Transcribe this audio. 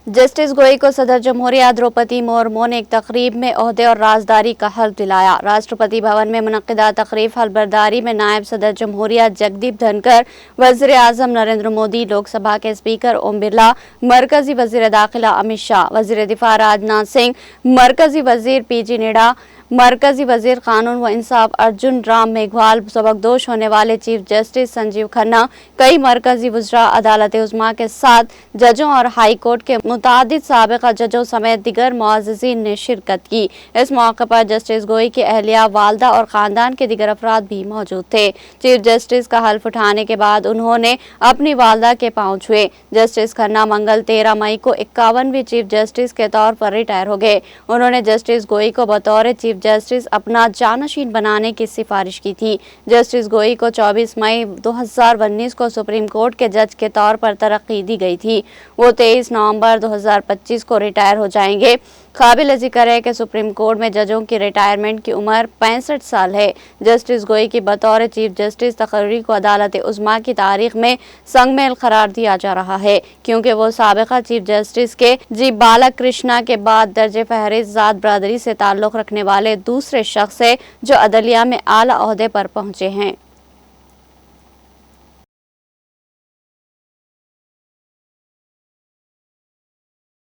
Justice गोई को सदर जमहूरिया द्रौपदी मुर्मू ने एक तकरीब में ओहदे और राजदारी का हल्फ दिलाया। राष्ट्रपति भवन में मुनक्किदा तकरीब हल्फबरदारी में नायब सदर जमहूरिया जगदीप धनखड़, वज़ीर आज़म नरेंद्र मोदी, लोकसभा के स्पीकर ओम बिरला, मरकजी वज़ीर दाखिला अमित शाह, वज़ीर दिफा राजनाथ सिंह, मरकजी वज़ीर पीजी निडा, मरकजी वज़ीर कानून व इंसाफ अर्जुन राम मेघवाल, सबकदोश होने वाले चीफ जस्टिस संजीव खन्ना, कई मरकजी वज़रा, अदालत उज़्मा के साथ जजों और हाई कोर्ट के मुतादिद साबिक़ा जजों समेत दिगर मुअज़्ज़िज़ीन ने शिरकत की। इस मौके पर जस्टिस गोई की अहलिया, वालदा और ख़ानदान के दिगर अफराद भी मौजूद थे। चीफ जस्टिस का हल्फ उठाने के बाद उन्होंने अपनी वालदा के पाँव छुए। जस्टिस खन्ना मंगल 13 मई को 51वीं चीफ जस्टिस के तौर पर रिटायर हो गए। उन्होंने जस्टिस गोई को बतौर चीफ जस्टिस अपना जानशीन बनाने की सिफारिश की थी। जस्टिस गोई को 24 मई 2019 को सुप्रीम कोर्ट के जज के तौर पर तरक्की दी गई थी। वो 23 नवंबर 2025 को रिटायर हो जाएंगे। काबिल जिक्र है कि सुप्रीम कोर्ट में जजों की रिटायरमेंट की उम्र 65 साल है। जस्टिस गोई की बतौर चीफ जस्टिस तकर्री को अदालत उज़्मा की तारीख में संगमेल करार दिया जा रहा है, क्योंकि वो साबिका चीफ जस्टिस के जी बालाकृष्णा के बाद दर्जे फहरिस्त ज़ात बरादरी से ताल्लुक़ रखने वाले दूसरे शख्स है जो अदलिया में आला ओहदे पर पहुंचे हैं।